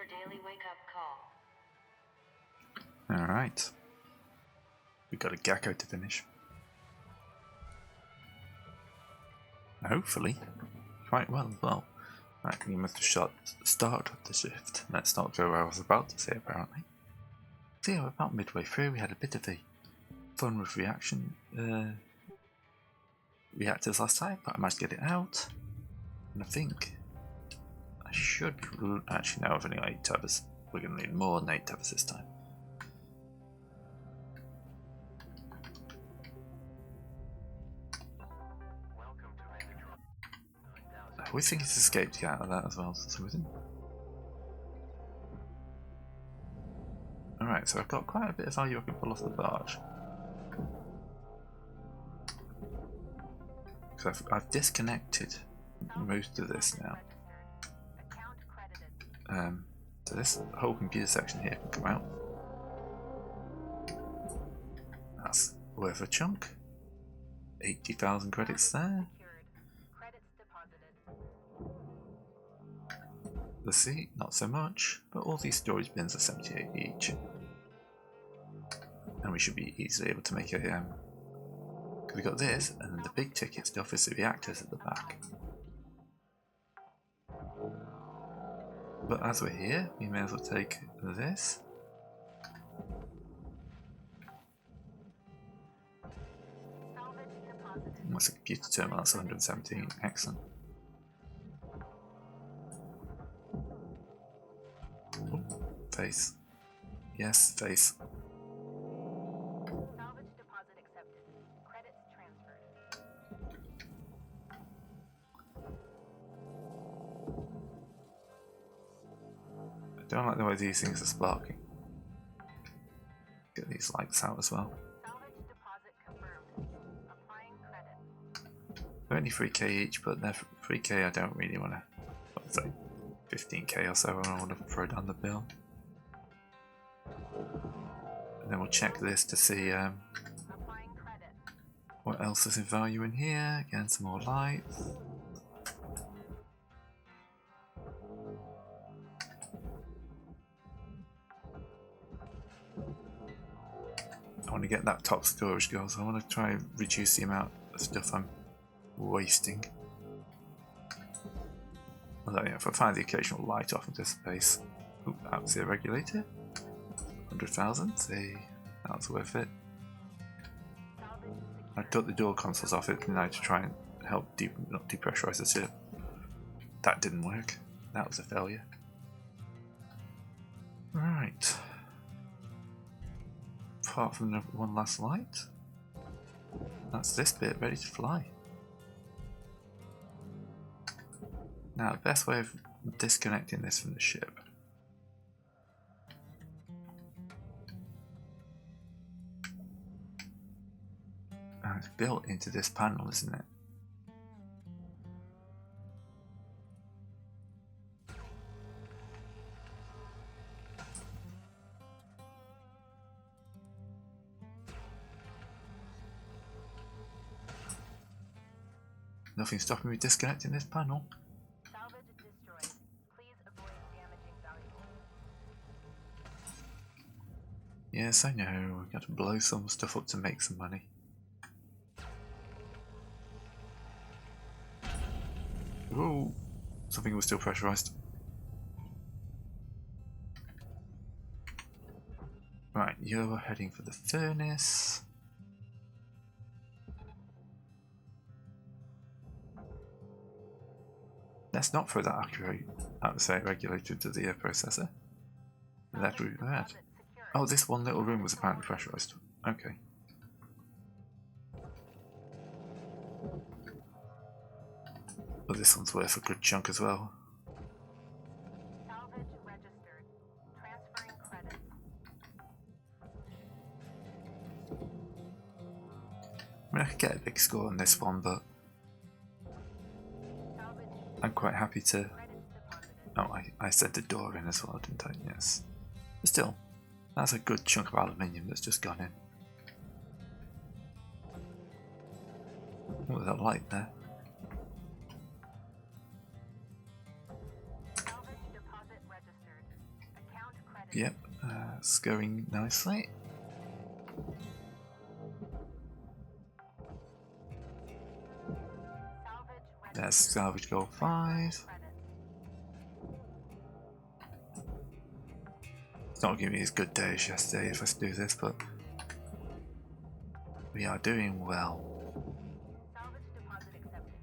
your daily wake-up call. Alright. We've got a gecko to finish. Hopefully. Quite well as well. Right, we must have start the shift. Let's not go where I was about to say apparently. So yeah, we're about midway through. We had a bit of a fun with reactors last time, but I managed to get it out. And I think I should actually now have only 8 tethers. We're going to need more than 8 tethers this time. We think he's escaped to get out of that as well for some reason. Alright, so I've got quite a bit of value I can pull off the barge. Because I've disconnected most of this now. So this whole computer section here can come out. That's worth a chunk. 80,000 credits there. The sea, not so much, but all these storage bins are 78 each. And we should be easily able to make a, because we got this, and then the big ticket stuff is the reactors at the back. But as we're here, we may as well take this. What's a computer terminal? That's 117, excellent. Face. Yes, face. Salvage deposit accepted. Credits transferred. I don't like the way these things are sparking. Get these lights out as well. Salvage deposit confirmed. Applying credit. They're only 3k each, but they're 3k I don't really want to. What's that? 15k or so I want to throw down the bill. And then we'll check this to see what else is in value in here. Again, some more lights. I want to get that top storage goal, so I want to try and reduce the amount of stuff I'm wasting. Although, yeah, if I find the occasional light off into space. Oop, that was the regulator. 100,000, see, that's worth it. I took the door consoles off it tonight to try and help not depressurize the ship. That didn't work. That was a failure. Right. Apart from the one last light, that's this bit ready to fly. Now, the best way of disconnecting this from the ship. It's built into this panel, isn't it? Nothing's stopping me disconnecting this panel. Salvage destroyed. Please avoid damaging valuables. Yes, I know. We've got to blow some stuff up to make some money. Whoa! Something was still pressurized. Right, you're heading for the furnace. Let's not throw that atmospheric regulator to the air processor. That would be bad. Oh, this one little room was apparently pressurized. Okay. But this one's worth a good chunk as well. Salvage registered. Transferring credits. I mean, I could get a big score on this one, but I'm quite happy to... Oh, I said the door in as well, didn't I? Yes. But still, that's a good chunk of aluminium that's just gone in. Oh, there's a light there. Yep, it's going nicely. There's salvage goal 5. It's not giving me as good day as yesterday if I do this, but we are doing well.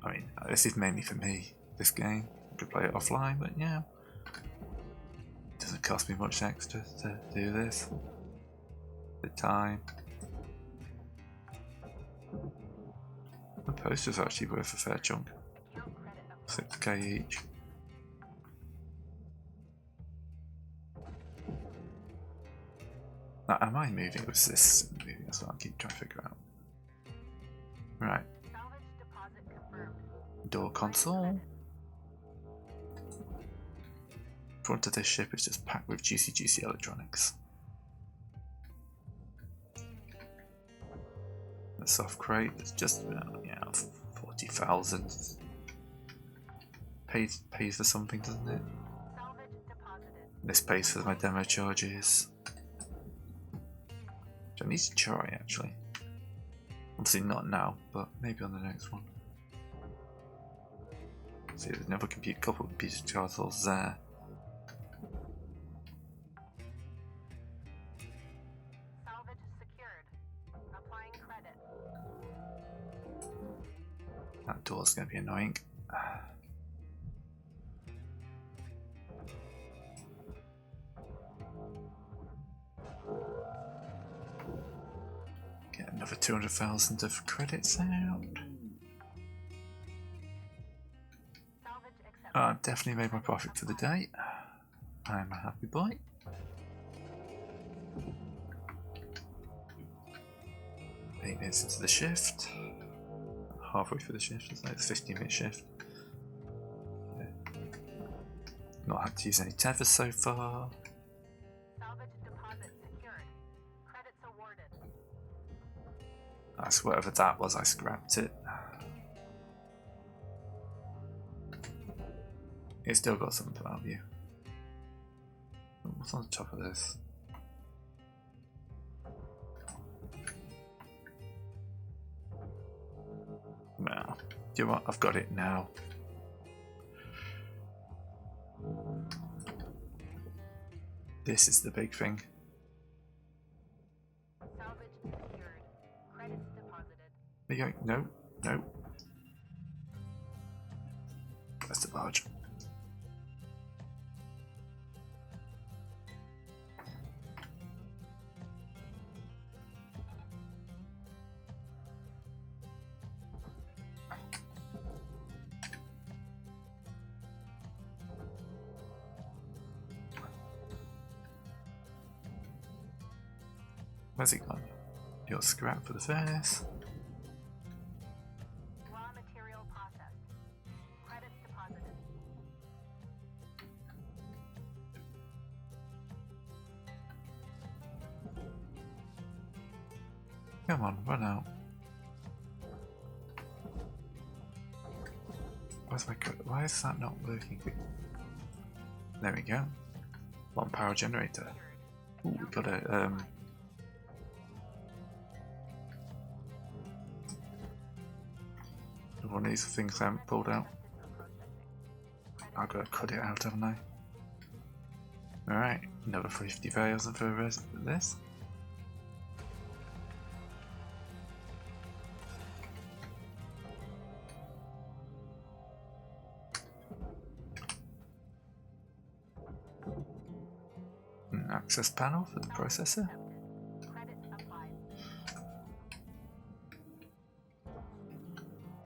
I mean, this is mainly for me, this game. I could play it offline, but yeah. It doesn't cost me much extra to do this. The time. The posters are actually worth a fair chunk. 6k each. Now, am I moving? Was this moving? That's what I keep trying to figure out. Right. Door console. Front of this ship is just packed with juicy electronics. The soft crate is just yeah, 40,000. Pays for something, doesn't it? This pays for my demo charges. Which I need to try actually. Obviously not now, but maybe on the next one. See, there's another couple of computer consoles there. Salvage secured. Applying credit. That door's going to be annoying. Get another 200,000 of credits out. I've definitely made my profit for the day. I'm a happy boy. Eight minutes into the shift. Halfway through the shift, it's like a 15-minute shift. Yeah. Not had to use any tethers so far. Salvage deposit secured. Credits awarded. That's whatever that was, I scrapped it. It's still got some value. What's on the top of this? No. Do you know what? I've got it now. This is the big thing. Salvage secured. Credits deposited. There you go. No, no. That's too large. Where's it gone? Your scrap for the furnace. Raw material processed. Credits deposited. Come on, run out. Why is that not working? There we go. One power generator. Ooh, we got a one of these things I haven't pulled out. I've got to cut it out, haven't I? Alright, another 50,000 for the rest of this. An access panel for the processor. Credits applied.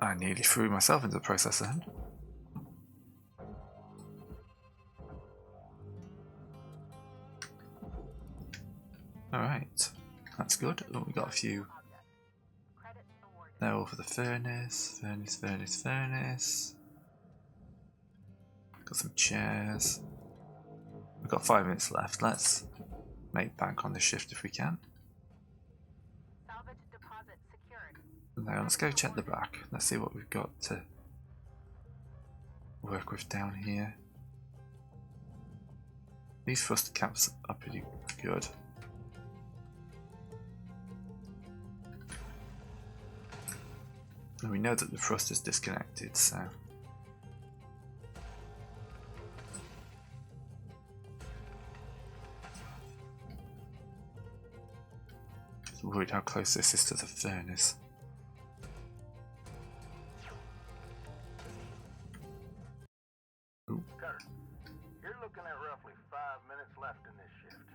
I nearly threw myself into the processor then. Alright, that's good. Oh, we got a few. Credits awarded. They're all for the furnace. Furnace. Got some chairs. We've got 5 minutes left. Let's make bank on the shift if we can. Salvage deposit secured. Now let's go check the back. Let's see what we've got to work with down here. These thruster caps are pretty good. And we know that the thruster's disconnected, so... I'm worried how close this is to the furnace. Cutter, you're looking at roughly 5 minutes left in this shift.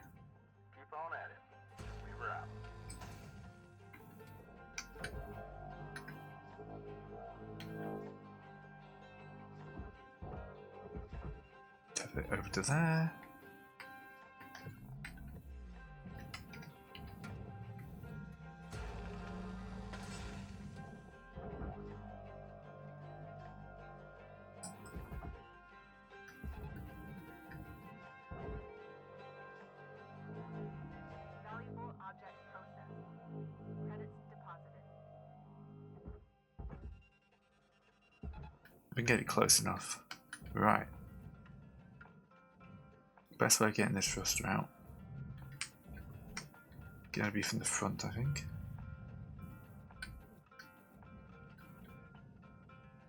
Keep on at it. We're out. Tap it over to there. Valuable object processed. Credits deposited. We can get it close enough. Right. Best way of getting this thruster out. Gonna be from the front, I think.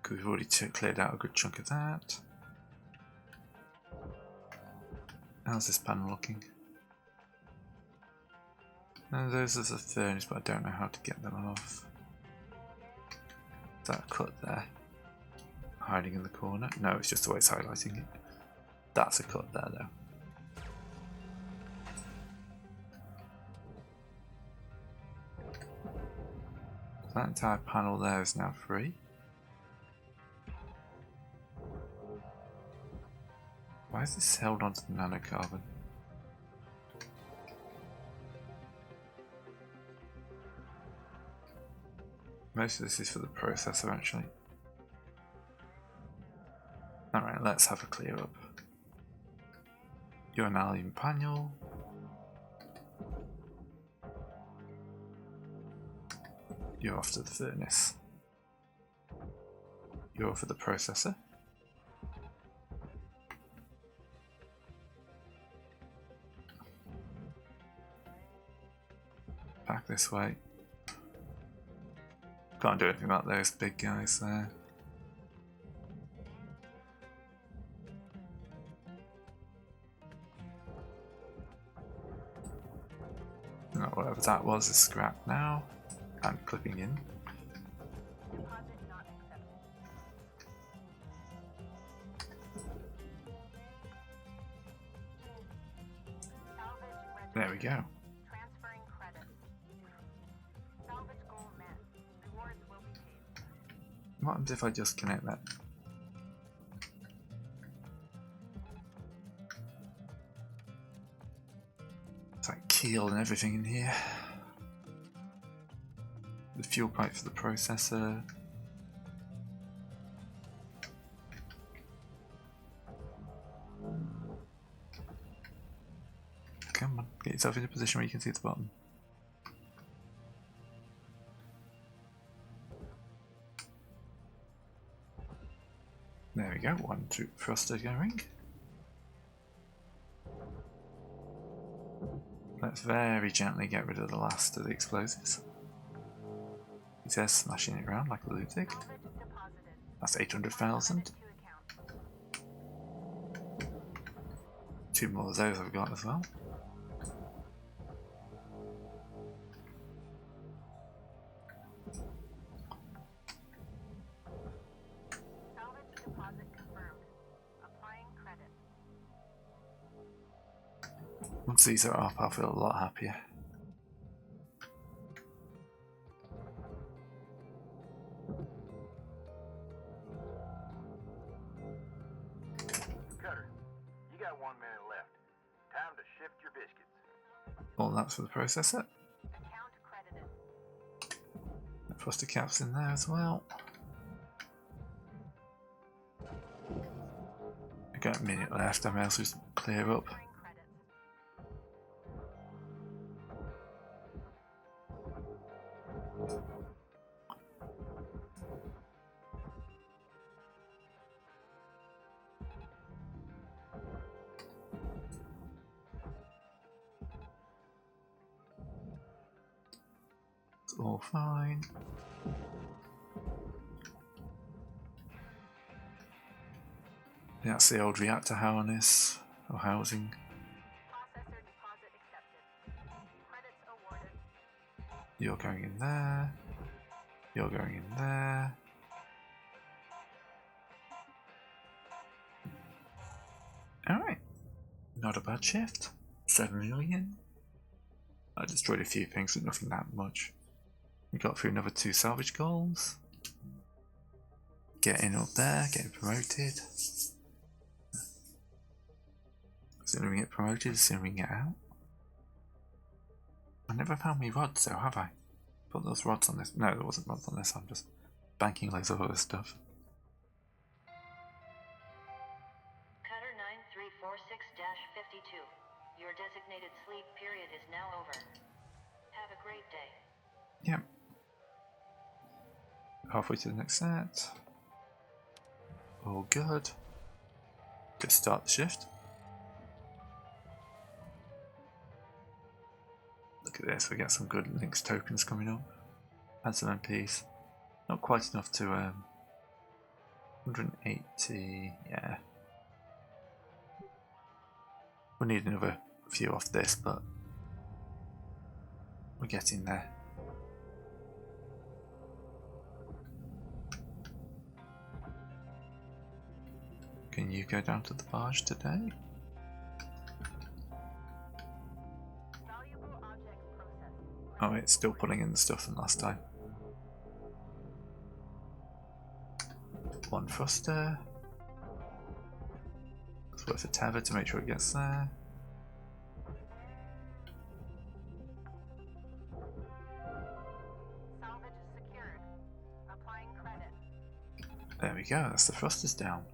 Because we've already cleared out a good chunk of that. How's this panel looking? And those are the furnace, but I don't know how to get them off. Is that a cut there? Hiding in the corner? No, it's just the way it's highlighting it. That's a cut there though. That entire panel there is now free. Why is this held onto the nanocarbon? Most of this is for the processor actually. Alright, let's have a clear up. You're an aluminium panel. You're off to the furnace. You're for the processor. Back this way. Can't do anything about those big guys there. No, whatever that was is scrapped now. And clipping in. Deposit not accepted. Salvage registered. There we go. Transferring credits. Salvage goal met. Rewards will be paid. What happens if I just connect that? It's like keel and everything in here. The fuel pipe for the processor. Come on, get yourself in a position where you can see the bottom. There we go, one thruster going. Let's very gently get rid of the last of the explosives. It says smashing it around like a lunatic. Salvage deposited. That's 800,000. To account. 2 more of those I've got as well. Salvage deposit confirmed. Applying credit. Once these are up, I'll feel a lot happier. Cutter, you got 1 minute left. Time to shift your biscuits. All that's for the processor. Account credited. Thruster caps in there as well. I've got a minute left, I may as well just clear up. Transferring credits. all fine. Yeah, that's the old reactor harness or housing. Processor deposit accepted. Credits awarded. You're going in there. You're going in there. Alright. Not a bad shift. 7 million. I destroyed a few things, but nothing that much. We got through another 2 salvage goals. Getting up there, getting promoted. The sooner we get promoted, the sooner we can get out. I never found me rods though, have I? Put those rods on this. No, there wasn't rods on this, I'm just banking loads of other stuff. Cutter 9346-52. Your designated sleep period is now over. Have a great day. Yep. Halfway to the next set. All good. Just start the shift. Look at this, we get some good links tokens coming up. And some MPs. Not quite enough to 180, yeah. We need another few off this, but we're getting there. Can you go down to the barge today? Valuable objects processed. Oh, it's still pulling in the stuff from last time. One thruster. It's worth a tether to make sure it gets there. Salvage secured. Applying credit. There we go, that's the thrusters down.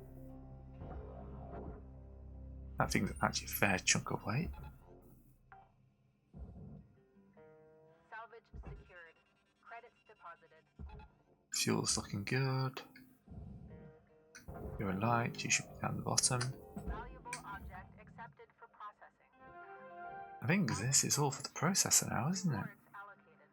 That thing's actually a fair chunk of weight. Salvage secured. Credits deposited. Fuel's looking good. You're a light, you should be down the bottom. Valuable object accepted for processing. I think this is all for the processor now, isn't it? Rewards allocated.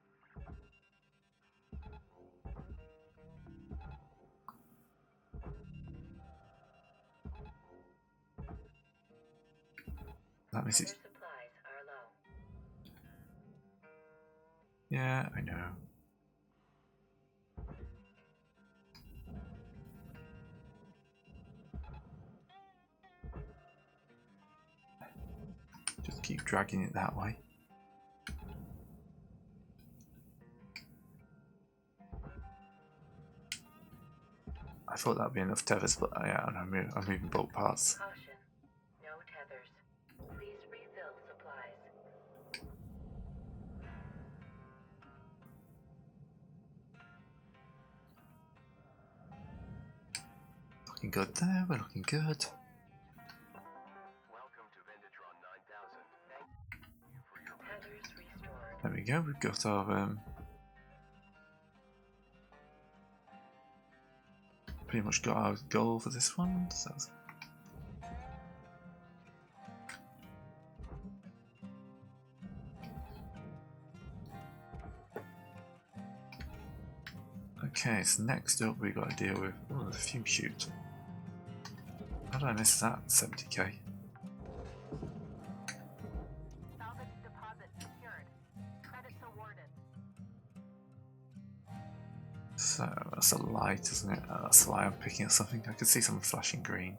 That means Your it's... supplies are low. Yeah, I know. Just keep dragging it that way. I thought that'd be enough tethers, but yeah, I'm moving bulk parts. Caution. No tethers. Please refill supplies. Looking good there, we're looking good. Welcome to Vindatron 9000. Thank you for your Tethers restored. There we go, we've got our pretty much got our goal for this one. So okay, so next up we got to deal with the fume chute. How did I miss that? 70k. Salvage deposit secured. Credits awarded. So that's a light, isn't it? That's why I'm picking up something. I could see something flashing green.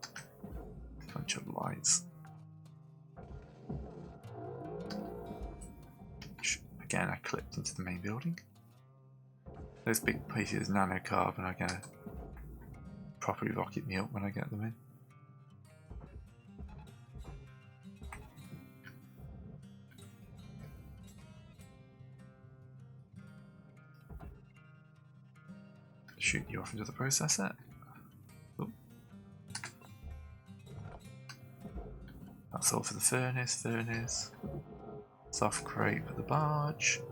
Bunch of lights. Which, again, I clipped into the main building. Those big pieces of nanocarbon are gonna properly rocket me up when I get them in. Shoot you off into the processor. Oop. That's all for the furnace. Soft crate for the barge.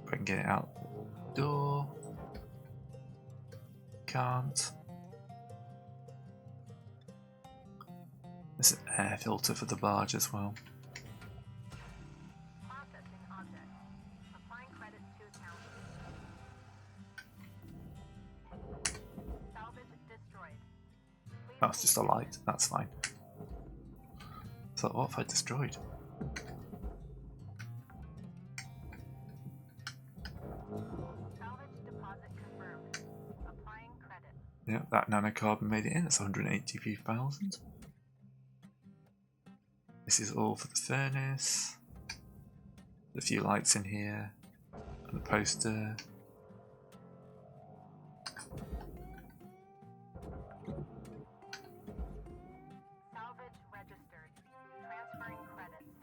If I can get it out the door. Can't. There's an air filter for the barge as well. Processing object. Oh, it's just a light. That's fine. So what have I destroyed? Salvage deposit confirmed. Applying credit. Yeah, that nanocarbon made it in. It's 183,000. This is all for the furnace. A few lights in here. And the poster. Salvage registered. Transferring credits.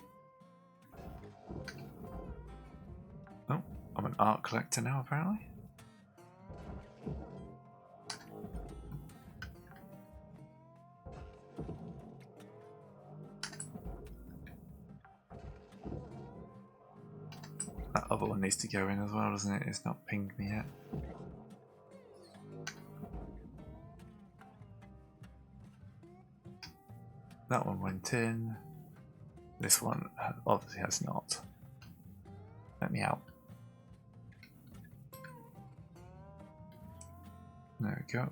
Oh, I'm an art collector now apparently. That other one needs to go in as well, doesn't it? It's not pinged me yet. That one went in. This one obviously has not. Let me out. There we go.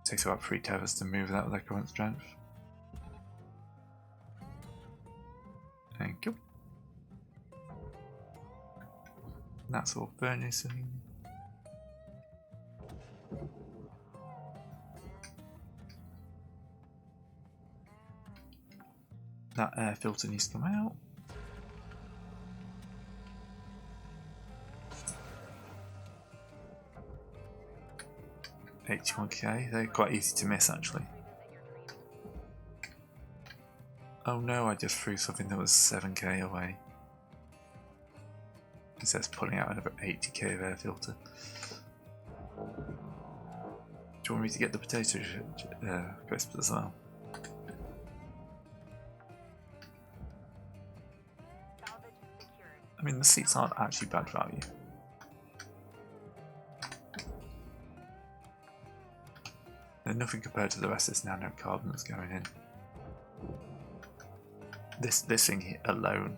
Takes about 3 tethers to move that with their current strength. Thank you. That's all furnacing. That air filter needs to come out. $81k, they're quite easy to miss actually. Oh no, I just threw something that was 7k away. It says pulling out another 80k of air filter. Do you want me to get the potato crisps as well? Salvage secured. I mean, the seats aren't actually bad value. They're nothing compared to the rest of this nanocarbon that's going in. This thing here alone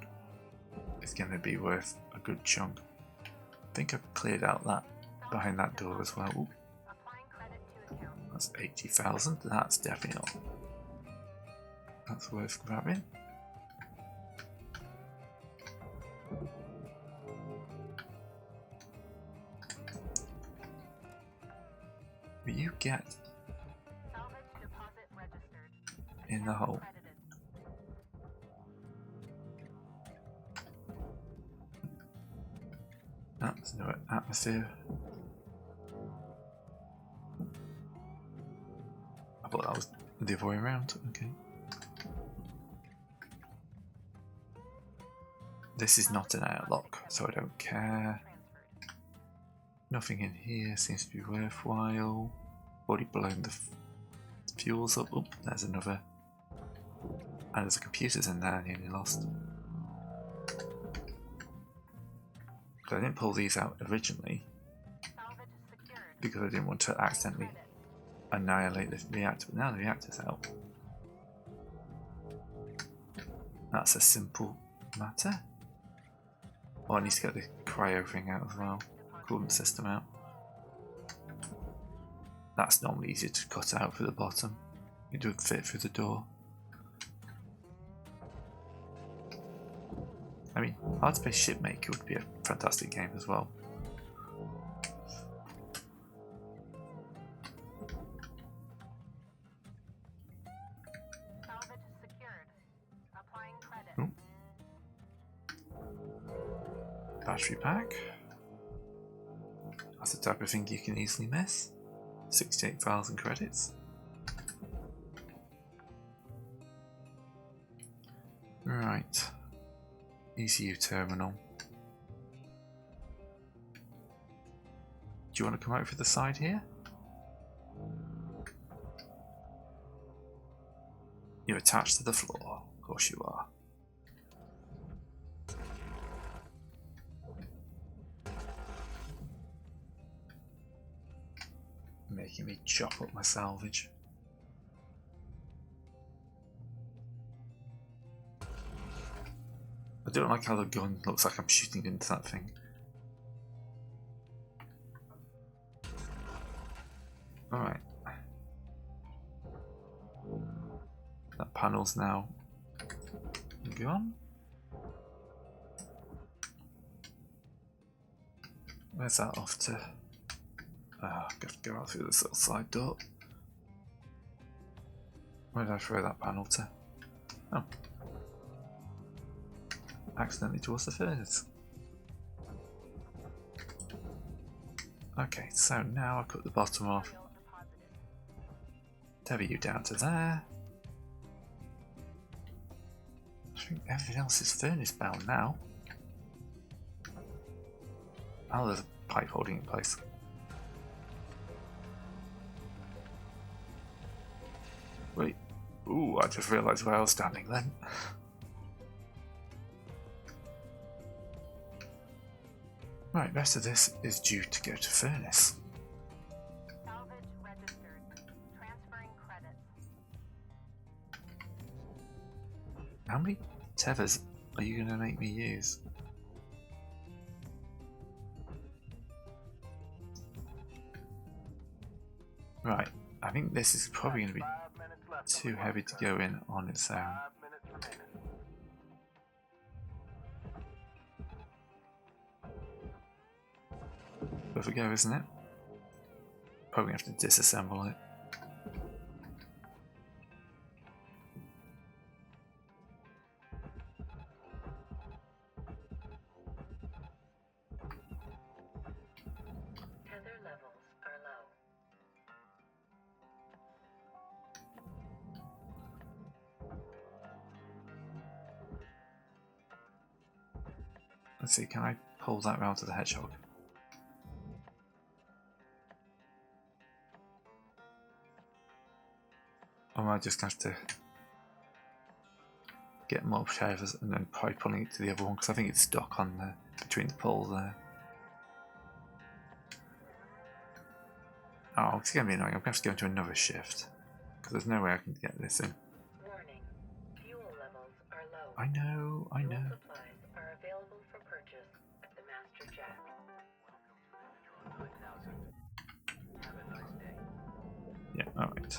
is going to be worth a good chunk. I think I've cleared out that behind that door as well. Ooh, Applying credit to account. that's 80,000. That's definitely not. That's worth grabbing. Will you get Salvage deposit registered. in the hole? Credited. That's no atmosphere. I thought that was the other way around. Okay. This is not an airlock, so I don't care. Transferred. Nothing in here seems to be worthwhile. Already blown the fuels up. Oh, there's another. And there's a computers in there I nearly lost. But I didn't pull these out originally Salvage secured. because I didn't want to accidentally Credit. annihilate the reactor. But now the reactor's out. That's a simple matter. Oh, I need to get the cryo thing out as well. Coolant system out. That's normally easier to cut out through the bottom. It would fit through the door. I mean, Hardspace Shipmaker would be a fantastic game as well. Salvage secured. Applying credit. Ooh. Battery pack. That's the type of thing you can easily miss. 68,000 credits. Right. ECU terminal. Do you want to come out for the side here? You're attached to the floor. Of course you are. Making me chop up my salvage. I don't like how the gun looks like I'm shooting into that thing. Alright. That panel's now gone. Where's that off to? I've got to go out through this little side door. Where did I throw that panel to? Oh. Accidentally towards the furnace. Okay, so now I cut the bottom off. Tether you down to there. I think everything else is furnace bound now. Oh, there's a pipe holding in place. Wait. Ooh, I just realised where I was standing then. Right, rest of this is due to go to furnace. Salvage registered. Transferring credits. How many tethers are you going to make me use? Right, I think this is probably going to be 5 minutes left. too heavy to go in on its own. 5 minutes remaining. Worth a go, isn't it? Probably going to have to disassemble it. Tether levels are low. Let's see, can I pull that round to the hedgehog? Or am I just going to have to get more tethers and then probably pulling it to the other one because I think it's stuck on the between the poles there. Oh, it's going to be annoying. I'm going to have to go into another shift because there's no way I can get this in. Warning. Fuel levels are low. I know, I Fuel know. supplies are available for purchase at the Master Jack. Have a nice day. Yeah, alright.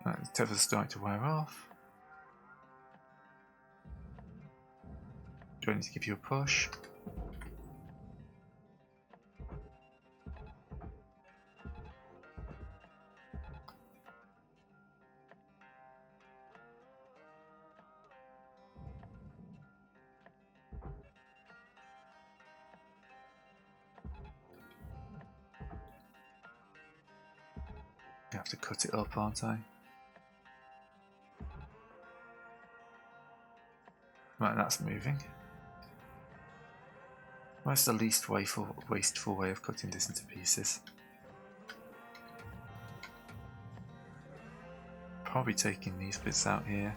Right, the tether's starting to wear off. Do I need to give you a push? I have to cut it up, aren't I? Right, that's moving. Where's the least wasteful way of cutting this into pieces? Probably taking these bits out here.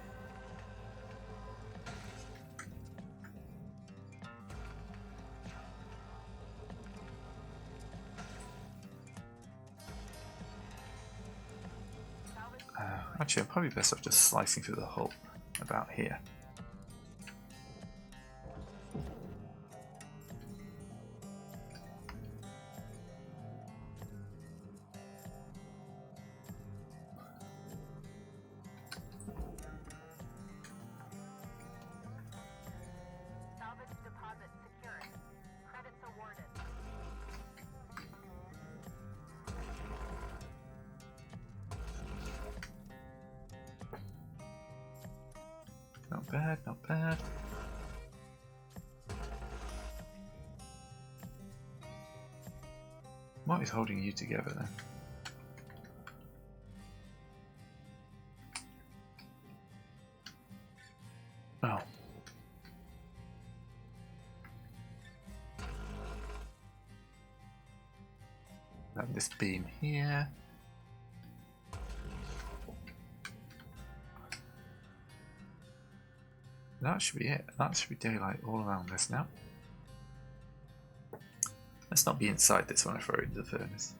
Actually, I'm probably best off just slicing through the hole about here. Salvage deposit secured. Credits awarded. Not bad, not bad. What is holding you together then? Oh. And this beam here. That should be it. That should be daylight all around this now. Let's not be inside this when I throw it into the furnace.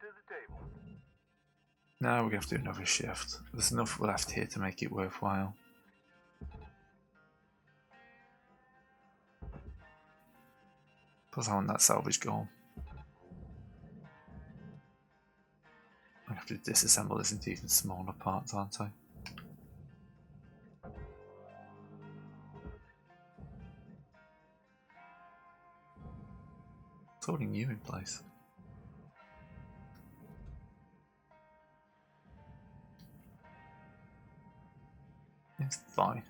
to the table. Now we're going to have to do another shift. There's enough left here to make it worthwhile. Plus I want that salvage goal. I have to disassemble this into even smaller parts, aren't I? It's holding you in place. It's fine.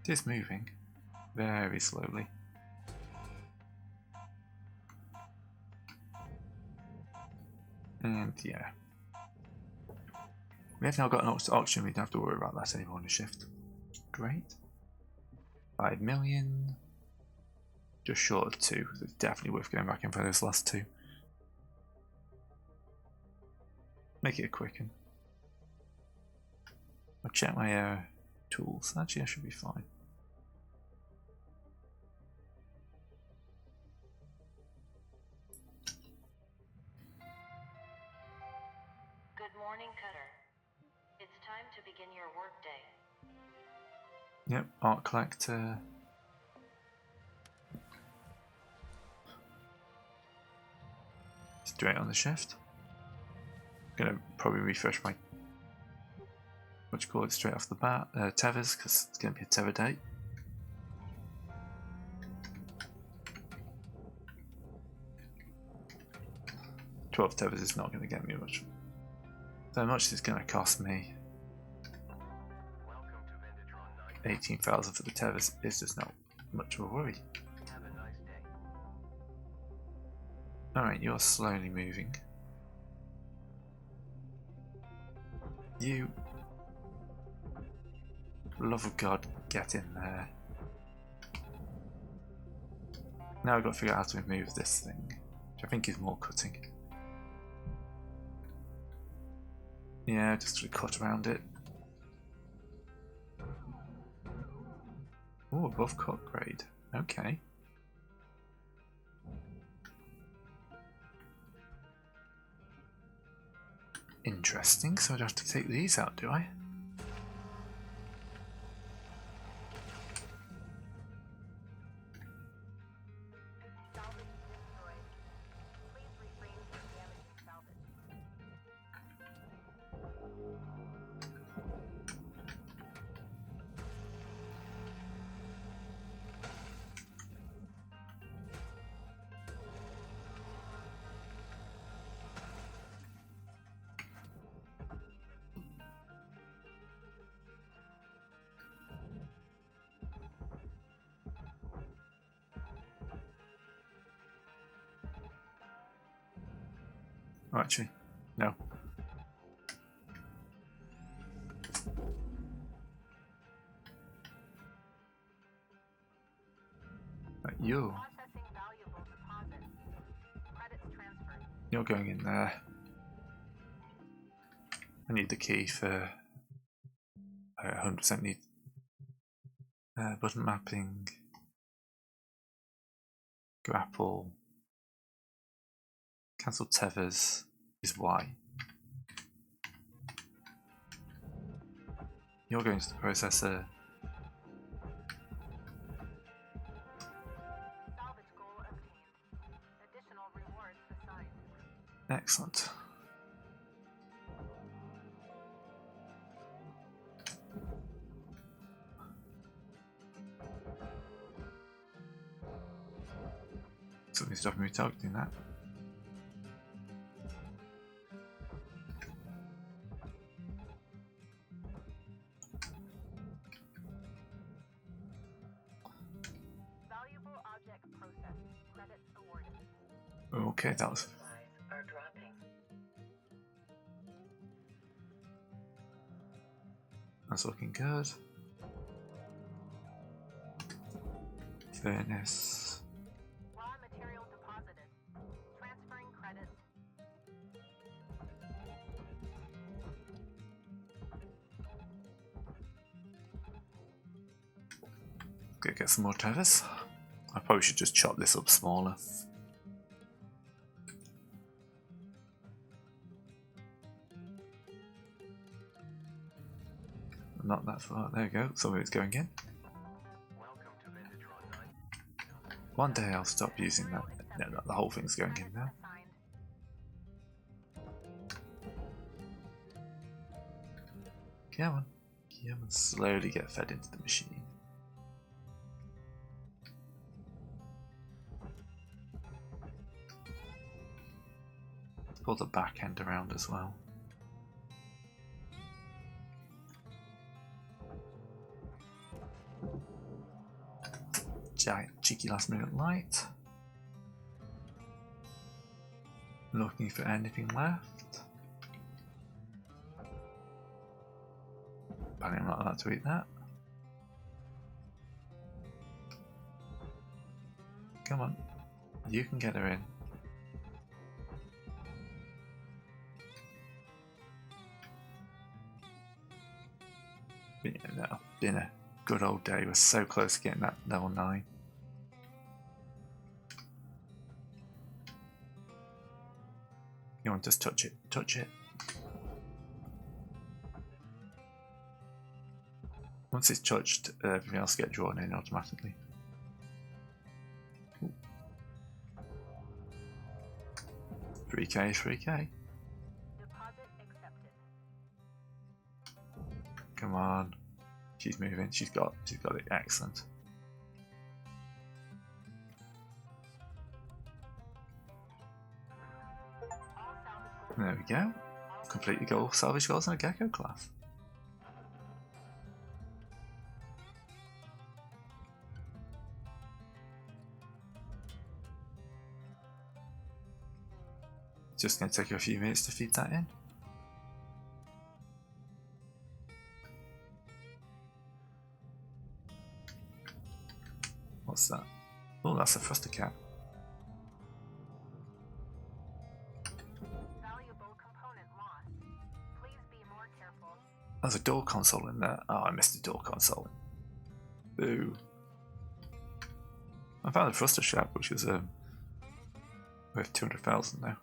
It is moving very slowly. And yeah. We have now got an auction, we don't have to worry about that anymore in the shift. Great. 5 million. Just short of 2, so it's definitely worth going back in for those last 2. Make it a quick one. I'll check my tools. Actually, I should be fine. Good morning, Cutter. It's time to begin your workday. Yep, art collector. Straight on the shift. Gonna probably refresh my what you call it straight off the bat, tethers, because it's gonna be a tether day. $12 tethers is not gonna get me much. So much is gonna cost me. 18,000 for the tethers is just not much of a worry. Have a nice day. Alright, you're slowly moving. You, love of God, get in there. Now I've got to figure out how to remove this thing, which I think is more cutting. Yeah, just to cut around it. Oh, above cut grade. Okay. Interesting, so I'd have to take these out, do I? Salvage destroyed. Please refrain from damaging salvage. Oh, actually, no. Right, you. Processing valuable deposit. Credits transferred. You're going in there. I need the key for 100% need button mapping, grapple, cancel tethers is Y. You're going to the processor. Salvage goal obtained. Additional rewards assigned. Excellent. Something's stopping me targeting that. Valuable object processed. Credits awarded. Okay, that was Supplies are dropping. that's looking good. Furnace. Raw material deposited. Transferring credits. Go get some more tethers. probably should just chop this up smaller. Not that far. There we go. Some of it's going in. Welcome to Vintage Run 9. One day I'll stop using that. No, the whole thing's going in now. Come on. Come on. Slowly get fed into the machine. Pull the back end around as well. Giant cheeky last minute light. Looking for anything left. Apparently I'm not allowed to eat that. Come on. You can get her in. But yeah, no, been a good old day. We're so close to getting that level 9. You want to just touch it, touch it. Once it's touched, everything else gets drawn in automatically. Ooh. 3k, 3k. Deposit accepted. Come on. She's moving, she's got it, excellent. There we go. Completely goal, salvage goals in a gecko class. Just going to take you a few minutes to feed that in. What's that? Oh, that's a thruster cap. Valuable component lost. Please be more careful. There's a door console in there. Oh, I missed the door console. Boo. I found a thruster cap, which is worth 200,000 now.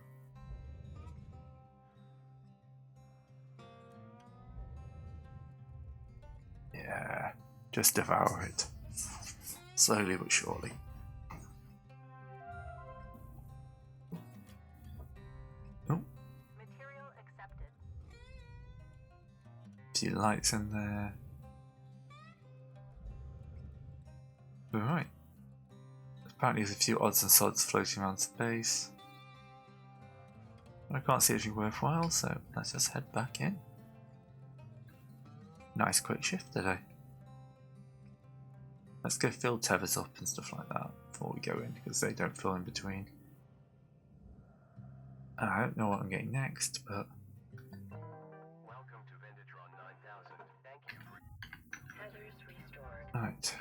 Yeah, just devour it. Slowly but surely. Oh, Material accepted. few lights in there. Alright. Apparently there's a few odds and sods floating around space. I can't see anything worthwhile, so let's just head back in. Nice quick shift today. Let's go fill tethers up and stuff like that before we go in, because they don't fill in between. I don't know what I'm getting next, but... Welcome to Vintage Run 9000. Thank you for... Hazards restored. Right.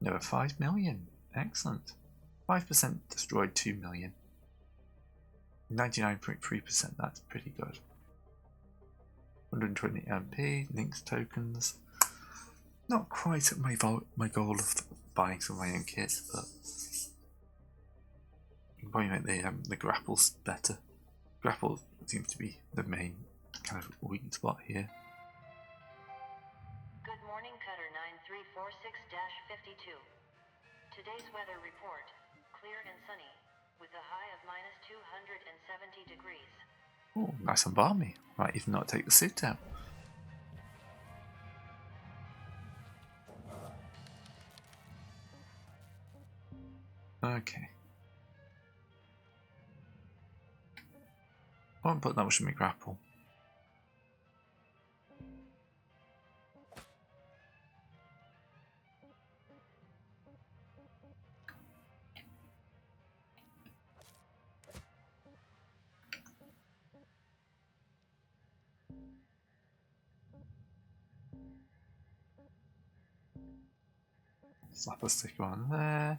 There were 5 million. Excellent. 5% destroyed 2 million. 99.3%, that's pretty good. 120 MP, links tokens. Not quite at my goal of buying some of my own kits, but you can probably make the grapples better. Grapple seems to be the main kind of weak spot here. Good morning, Cutter 9346-52. Today's weather report, clear and sunny, with a high of -270 degrees. Oh, nice and balmy. Might even not take the suit out. Okay. I won't put that much in my grapple. Slap a sticker on there.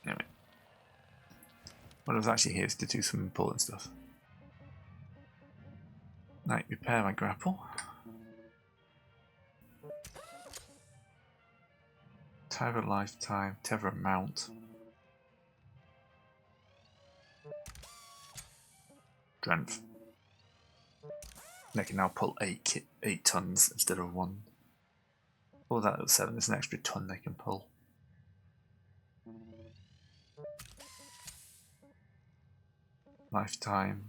Anyway. What I was actually here is to do some important stuff. Right, repair my grapple. Tether lifetime, tether amount. Strength. They can now pull 8 tons instead of 1. Or that was 7, there's an extra ton they can pull. Lifetime.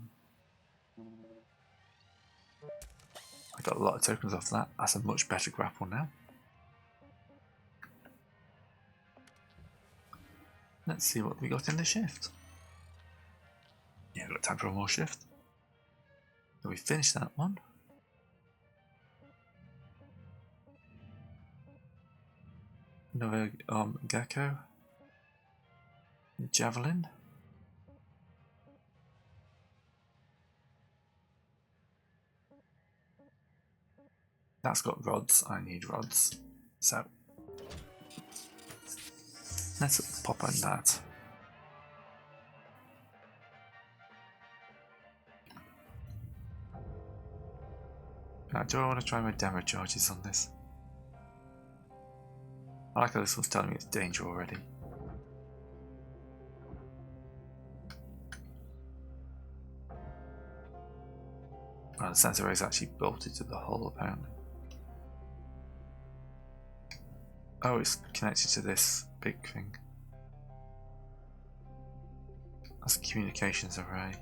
I got a lot of tokens off that. That's a much better grapple now. Let's see what we got in the shift. Yeah, got time for one more shift. So we finished that one. Another gecko. Javelin. That's got rods. I need rods. So let's pop on that. Now, do I want to try my demo charges on this? I like how this one's telling me it's danger already. Oh, the sensor is actually bolted to the hull apparently. Oh, it's connected to this big thing. That's a communications array.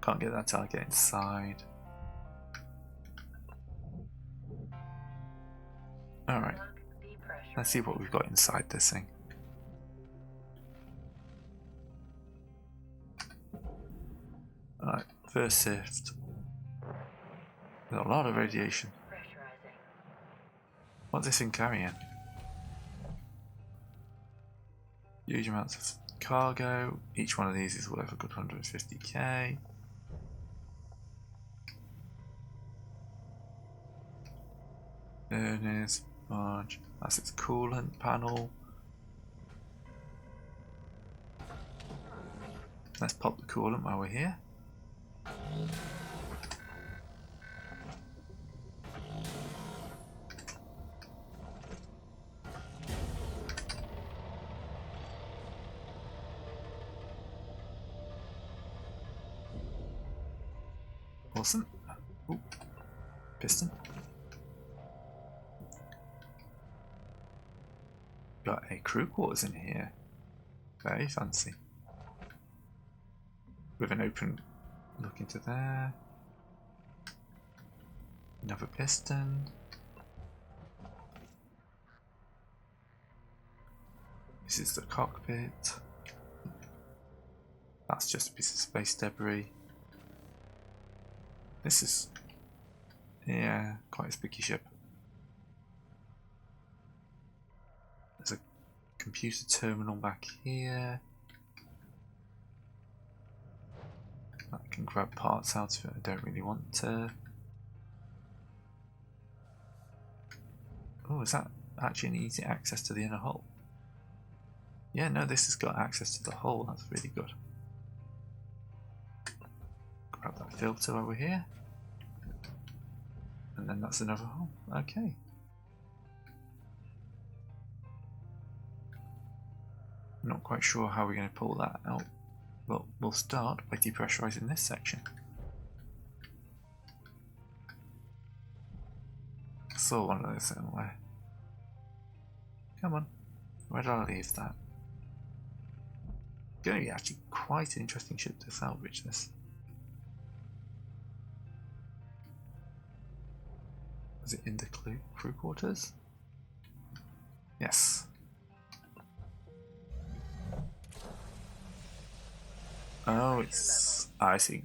Can't get that till I get inside. Alright, let's see what we've got inside this thing. Alright, first shift. There's a lot of radiation. What's this thing carrying? Huge amounts of cargo. Each one of these is worth a good 150k. Furnace, barge. That's its coolant panel. Let's pop the coolant while we're here. Awesome. Ooh. Piston. Got a crew quarters in here. Very fancy. With an open look into there. Another piston. This is the cockpit. That's just a piece of space debris. This is, yeah, quite a spooky ship. There's a computer terminal back here. I can grab parts out of it, I don't really want to. Oh, is that actually an easy access to the inner hull? Yeah, no, this has got access to the hull, that's really good. Grab that filter over here. And then that's another hole. Okay. I'm not quite sure how we're going to pull that out. Well, we'll start by depressurizing this section. I saw one of those somewhere. Come on. Where did I leave that? It's going to be actually quite an interesting ship to salvage this. Is it in the crew quarters? Yes. Oh, it's... I see.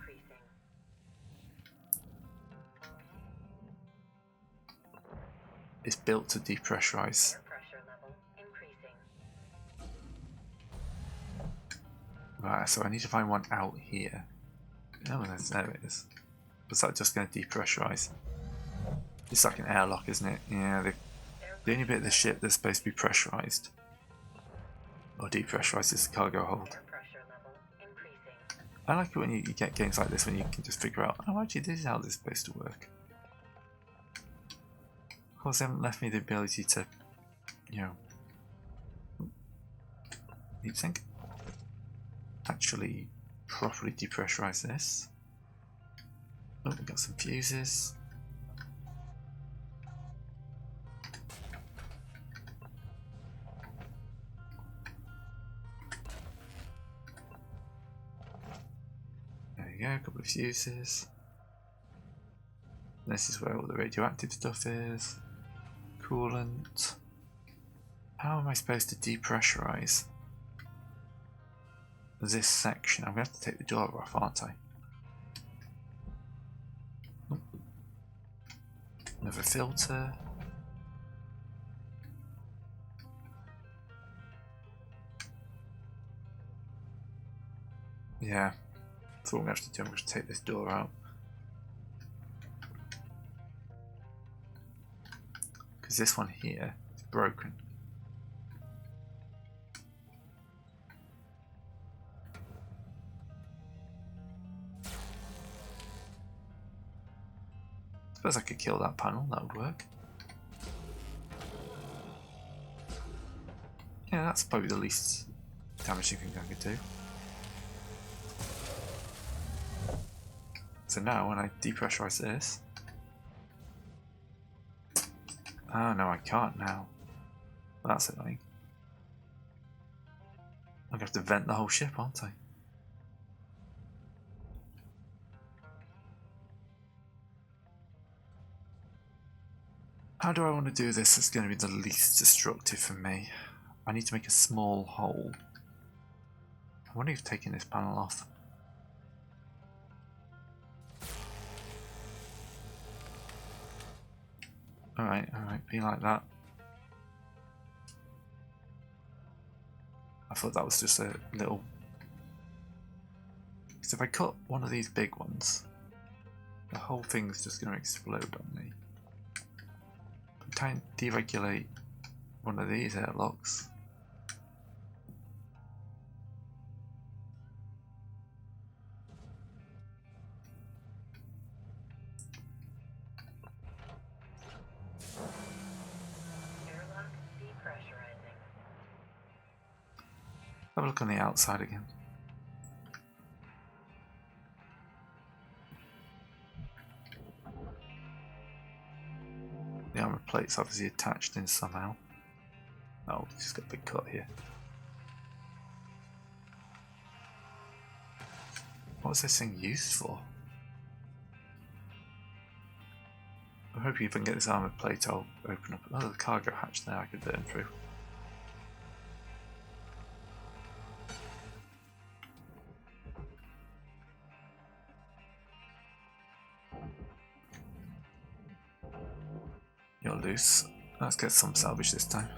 It's built to depressurize. Right, so I need to find one out here. Oh, there it is. Was that just going to depressurize? It's like an airlock, isn't it? Yeah, the only bit of the ship that's supposed to be pressurized or depressurized is the cargo hold. I like it when you get games like this when you can just figure out, oh, actually, this is how this is supposed to work. Of course, they haven't left me the ability to, you know, heat sink. Actually, properly depressurize this. Oh, we've got some fuses. There you go, a couple of fuses. This is where all the radioactive stuff is. Coolant. How am I supposed to depressurize this section? I'm going to have to take the door off, aren't I? Oh. Another filter. Yeah, that's what I'm going to have to do. I'm going to take this door out. Because this one here is broken. Suppose I could kill that panel, that would work. Yeah, that's probably the least damaging thing I could do. So now when I depressurize this... Oh no, I can't now. That's annoying. I'm going to have to vent the whole ship, aren't I? How do I want to do this that's going to be the least destructive for me? I need to make a small hole. I wonder if taking this panel off. Alright, be like that. I thought that was just a little... Because if I cut one of these big ones, the whole thing's just going to explode on me. Try and deregulate one of these airlocks. Airlock depressurizing. Have a look on the outside again. The armor plate's obviously attached in somehow. Oh, just got a big cut here. What was this thing used for? I'm hoping if I can get this armor plate, I'll open up another cargo hatch there I could burn through. You're loose. Let's get some salvage this time.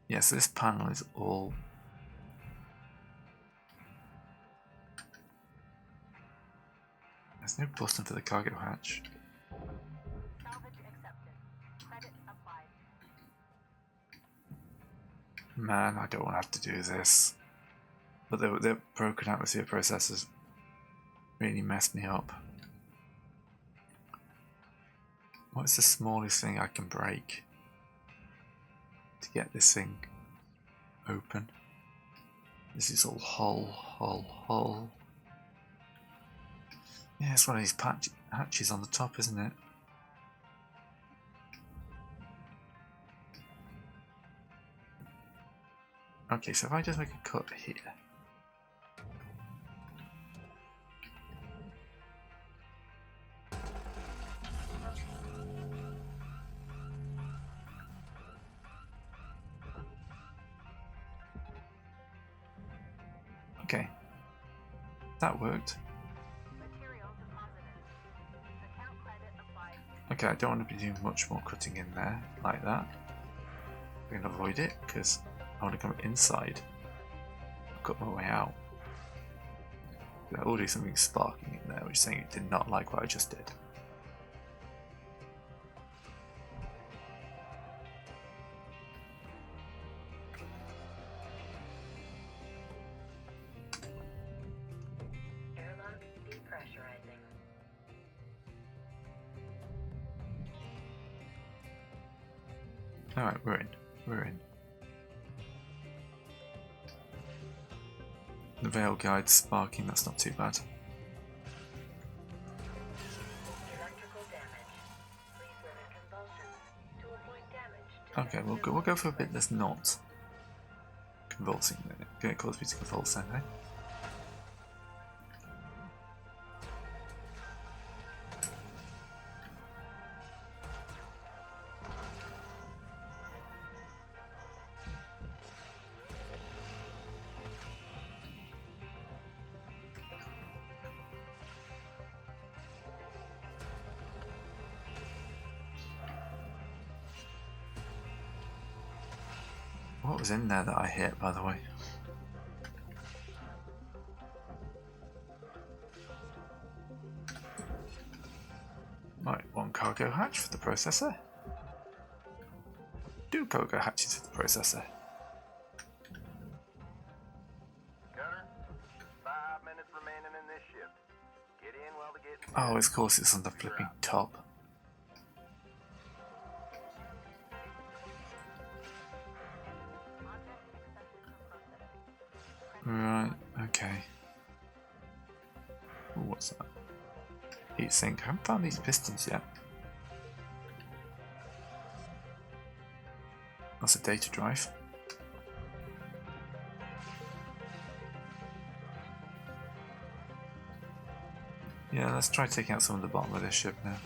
Yeah, so this panel is all... There's no button for the cargo hatch. Salvage accepted. Credit applied. Man, I don't want to have to do this. But the broken atmosphere processors really messed me up. What's the smallest thing I can break to get this thing open? This is all hull. Yeah, it's one of these hatches on the top, isn't it? Okay, so if I just make a cut here. Okay, that worked. Material deposited. Account credit applied. Okay, I don't want to be doing much more cutting in there like that. I'm going to avoid it because I want to come inside. I'll cut my way out. There's already something sparking in there, which is saying it did not like what I just did. Alright, we're in. We're in. The Veil Guide's sparking, that's not too bad. Electrical damage. Please limit convulsions to avoid damage to Okay, we'll go for a bit that's not convulsing. Going to cause me to convulse then, eh? What was in there that I hit, by the way? Right, one cargo hatch for the processor. Two cargo hatches for the processor. Gunner, 5 minutes remaining in this shift. Get in while the getting Oh, of course it's on the flipping top. Right, okay. Ooh, what's that? Heatsink. I haven't found these pistons yet. That's a data drive. Yeah, let's try taking out some of the bottom of this ship now.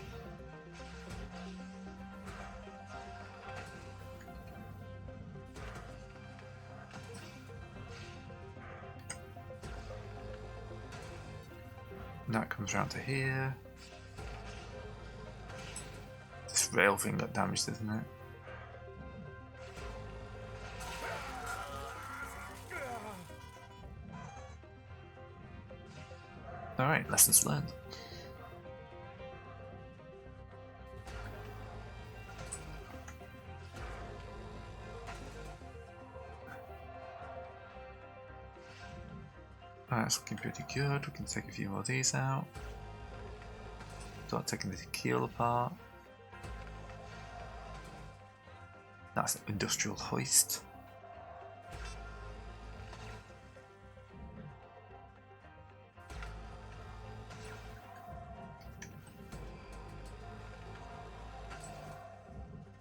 And that comes round to here. This rail thing got damaged, isn't it? Alright, lessons learned. That's looking pretty good. We can take a few more of these out. Start taking the keel apart. That's an industrial hoist.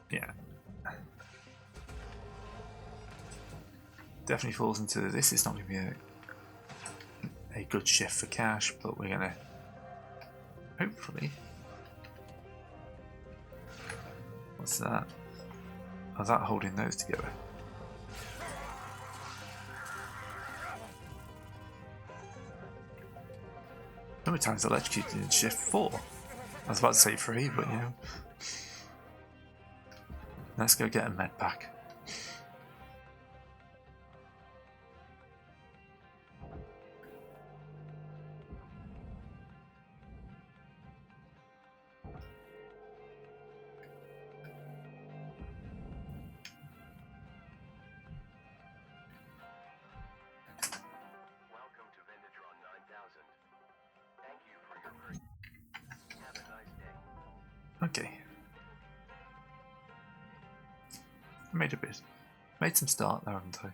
Yeah. Definitely falls into this. Is not going to be a good shift for cash, but we're gonna hopefully. What's that? Oh, that holding those together. How many times electrocuted in shift 4? I was about to say 3, but you know. Let's go get a med pack. Welcome to Vendatron 9000. Thank you for your great. Have a nice day. Okay. I made a bit. Made some start there, haven't I?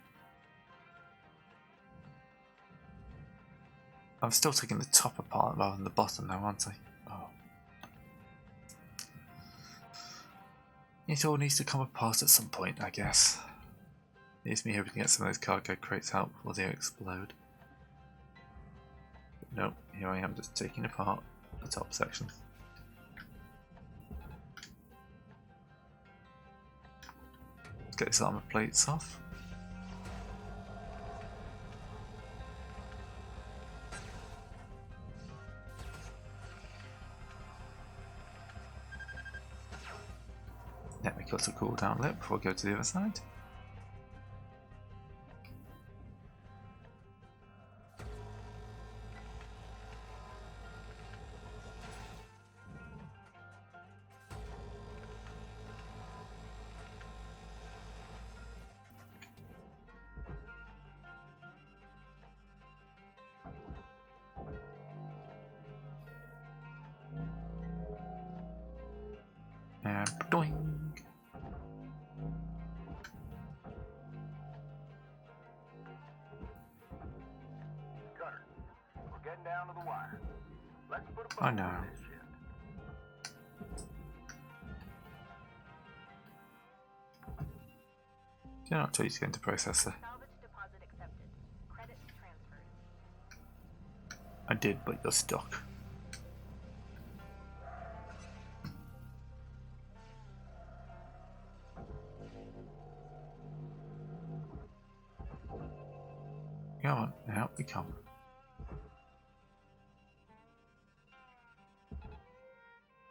I'm still taking the top apart rather than the bottom now, aren't I? Oh. It all needs to come apart at some point, I guess. Needs me hoping to get some of those cargo crates out before they explode. But nope, here I am just taking apart the top section. Let's get these armor plates off. Let me cut a cooldown lit before I go to the other side. And doing. fire. Let's put a I bow know. on this shift. Did I not tell you to get into processor? Salvage deposit accepted. Credit transferred. I did, but you're stuck. Come on, out we come.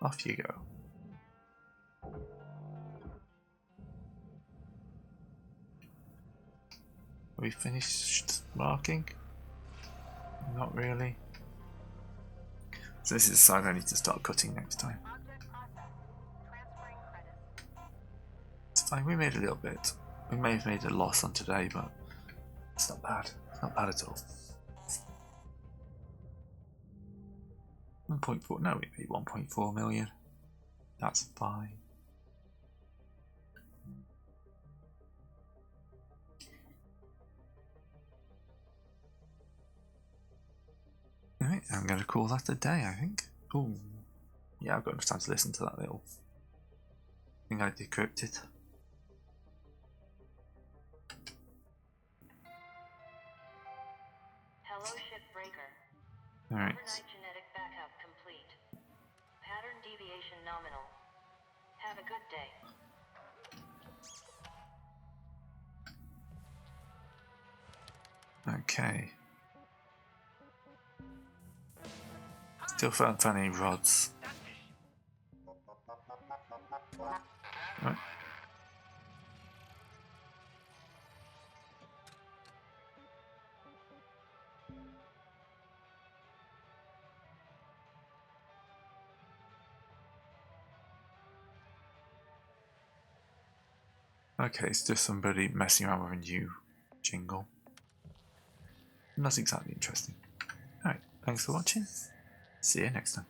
Off you go. Have we finished marking? Not really. So this is the side I need to start cutting next time. Object processed. Transferring credits. It's fine, we made a little bit. We may have made a loss on today, but it's not bad. It's not bad at all. 1.4, no, we made 1.4 million. That's fine. Alright, I'm going to call that a day, I think. Ooh. Yeah, I've got enough time to listen to that little thing I decrypted. Hello, Shipbreaker. Alright. Overnight genetic backup complete. Pattern deviation nominal. Have a good day. Okay. Still found any rods. Right. Okay, it's just somebody messing around with a new jingle. Not exactly interesting. Alright, thanks for watching. See you next time.